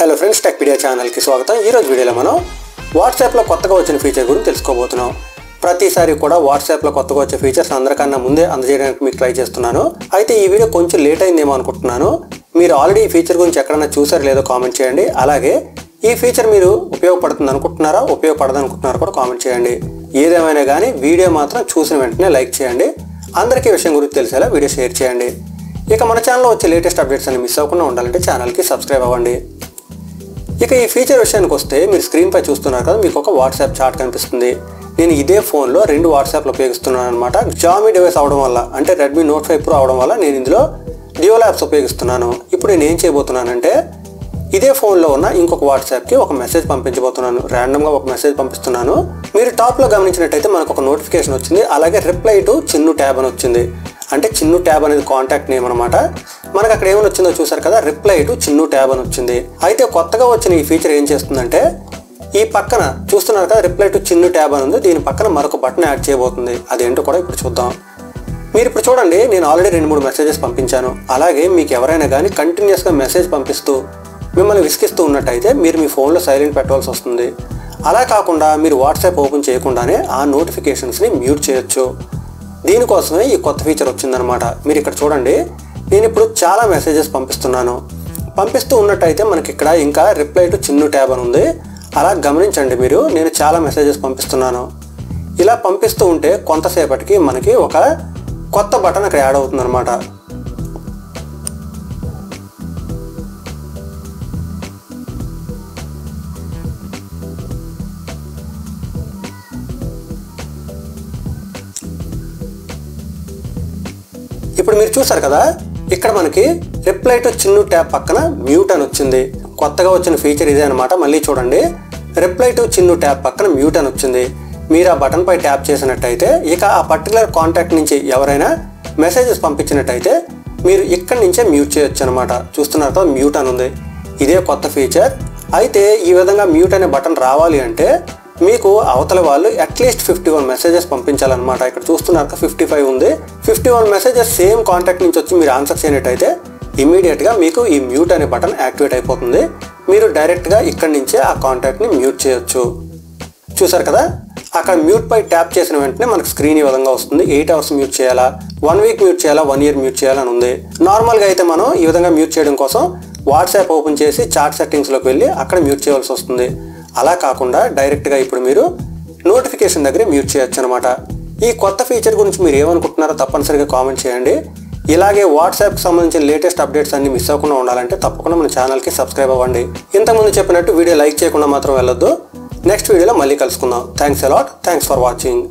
Hello friends, Techpedia ఛానల్కి స్వాగతం. ఈరోజు వీడియోలో మనం వాట్సాప్లో కొత్తగా వచ్చిన ఫీచర్ గురించి తెలుసుకోబోతున్నాం. ప్రతిసారి కూడా వాట్సాప్లో కొత్తగా వచ్చే ఫీచర్స్ అందరికన్నా ముందే అందజేయడానికి మీకు ట్రై చేస్తున్నాను. అయితే ఈ వీడియో కొంచెం లేట్ అయిందేమో అనుకుంటున్నాను. మీరు ఆల్రెడీ ఈ ఫీచర్ గురించి ఎక్కడన్నా చూసారో లేదో కామెంట్ చేయండి. అలాగే ఈ ఫీచర్ మీరు ఉపయోగపడుతుంది అనుకుంటున్నారా, ఉపయోగపడదు అనుకుంటున్నారా కూడా కామెంట్ చేయండి. ఏదేమైనా కానీ వీడియో మాత్రం చూసిన వెంటనే లైక్ చేయండి. అందరికీ విషయం గురించి తెలిసేలా వీడియో షేర్ చేయండి. ఇక మన ఛానల్లో వచ్చే లేటెస్ట్ అప్డేట్స్ అన్ని మిస్ అవ్వకుండా ఉండాలంటే ఛానల్కి సబ్స్క్రైబ్ అవ్వండి. ఇక ఈ ఫీచర్ విషయానికి వస్తే మీరు స్క్రీన్పై చూస్తున్నారు కదా, మీకు ఒక వాట్సాప్ చాట్ కనిపిస్తుంది. నేను ఇదే ఫోన్లో 2 వాట్సాప్లు ఉపయోగిస్తున్నాను అనమాట. Xiaomi డివైస్ అవడం వల్ల, అంటే Redmi Note 5 Pro అవడం వల్ల నేను ఇందులో డ్యూయల్ యాప్స్ ఉపయోగిస్తున్నాను. ఇప్పుడు నేను ఏం చేయబోతున్నానంటే ఇదే ఫోన్లో ఉన్న ఇంకొక వాట్సాప్కి ఒక మెసేజ్ పంపించబోతున్నాను. ర్యాండమ్గా ఒక మెసేజ్ పంపిస్తున్నాను. మీరు టాప్లో గమనించినట్టయితే మనకు ఒక నోటిఫికేషన్ వచ్చింది. అలాగే రిప్లై టు చిన్ను ట్యాబ్ అని వచ్చింది. అంటే చిన్ను ట్యాబ్ అనేది కాంటాక్ట్ నేమ్ అనమాట. మనకు అక్కడ ఏమని వచ్చిందో చూసారు కదా, రిప్లై టు చిన్ను ట్యాబ్ అని వచ్చింది. అయితే కొత్తగా వచ్చిన ఈ ఫీచర్ ఏం చేస్తుందంటే ఈ పక్కన చూస్తున్నారు కదా, రిప్లై టు చిన్ను ట్యాబ్ అని ఉంది. దీని పక్కన మరొక బటన్ యాడ్ చేయబోతుంది. అదేంటో కూడా ఇప్పుడు చూద్దాం. మీరు ఇప్పుడు చూడండి, నేను ఆల్రెడీ 2-3 మెసేజెస్ పంపించాను. అలాగే మీకు ఎవరైనా కానీ కంటిన్యూస్గా మెసేజ్ పంపిస్తూ మిమ్మల్ని విసిగిస్తూ ఉన్నట్టయితే మీరు మీ ఫోన్లో సైలెంట్ పెట్టవలసి వస్తుంది. అలా కాకుండా మీరు వాట్సాప్ ఓపెన్ చేయకుండానే ఆ నోటిఫికేషన్స్ని మ్యూట్ చేయొచ్చు. దీనికోసమే ఈ కొత్త ఫీచర్ వచ్చిందనమాట. మీరు ఇక్కడ చూడండి, నేను ఇప్పుడు చాలా మెసేజెస్ పంపిస్తూ ఉన్నట్టయితే మనకి ఇక్కడ ఇంకా రిప్లై టు చిన్ను ట్యాబ్ అని ఉంది. అలా గమనించండి మీరు, నేను చాలా మెసేజెస్ పంపిస్తున్నాను. ఇలా పంపిస్తూ ఉంటే కొంతసేపటికి మనకి ఒక కొత్త బటన్ అక్కడ యాడ్ అవుతుంది అనమాట. ఇప్పుడు మీరు చూసారు కదా, ఇక్కడ మనకి రిప్లై టు చిన్ను ట్యాబ్ పక్కన మ్యూట్ అని వచ్చింది. కొత్తగా వచ్చిన ఫీచర్ ఇదే అనమాట. మళ్ళీ చూడండి, రిప్లై టు చిన్ను ట్యాబ్ పక్కన మ్యూట్ అని వచ్చింది. మీరు ఆ బటన్ పై ట్యాప్ చేసినట్టయితే ఇక ఆ పర్టికులర్ కాంటాక్ట్ నుంచి ఎవరైనా మెసేజెస్ పంపించినట్టయితే మీరు ఇక్కడి నుంచే మ్యూట్ చేయొచ్చు అనమాట. చూస్తున్నారు కదా, మ్యూట్ అని ఉంది. ఇదే కొత్త ఫీచర్. అయితే ఈ విధంగా మ్యూట్ అనే బటన్ రావాలి అంటే మీకు అవతల వాళ్ళు అట్లీస్ట్ 51 మెసేజెస్ పంపించాలన్నమాట. ఇక్కడ చూస్తున్నారు 55 ఉంది. 51 మెసేజెస్ సేమ్ కాంటాక్ట్ నుంచి వచ్చి మీరు ఆన్సర్ చేయనట్టయితే ఇమీడియట్గా మీకు ఈ మ్యూట్ అనే బటన్ యాక్టివేట్ అయిపోతుంది. మీరు డైరెక్ట్గా ఇక్కడి నుంచే ఆ కాంటాక్ట్ని మ్యూట్ చేయొచ్చు. చూసారు కదా, అక్కడ మ్యూట్ పై ట్యాప్ చేసిన వెంటనే మనకు స్క్రీన్ ఈ విధంగా వస్తుంది. 8 అవర్స్ మ్యూట్ చేయాలా, 1 వీక్ మ్యూట్ చేయాలా, 1 ఇయర్ మ్యూట్ చేయాలని ఉంది. నార్మల్గా అయితే మనం ఈ విధంగా మ్యూట్ చేయడం కోసం వాట్సాప్ ఓపెన్ చేసి చాట్ సెట్టింగ్స్లోకి వెళ్ళి అక్కడ మ్యూట్ చేయవలసి వస్తుంది. అలా కాకుండా డైరెక్ట్గా ఇప్పుడు మీరు నోటిఫికేషన్ దగ్గరే మ్యూట్ చేయొచ్చు అనమాట. ఈ కొత్త ఫీచర్ గురించి మీరు ఏమనుకుంటున్నారో తప్పనిసరిగా కామెంట్ చేయండి. ఇలాగే వాట్సాప్కి సంబంధించిన లేటెస్ట్ అప్డేట్స్ అన్ని మిస్ అవ్వకుండా ఉండాలంటే తప్పకుండా మన ఛానల్కి సబ్స్క్రైబ్ అవ్వండి. ఇంతకుముందు చెప్పినట్టు వీడియో లైక్ చేయకుండా మాత్రం వెళ్ళొద్దు. నెక్స్ట్ వీడియోలో మళ్ళీ కలుసుకుందాం. Thanks a lot. Thanks for watching.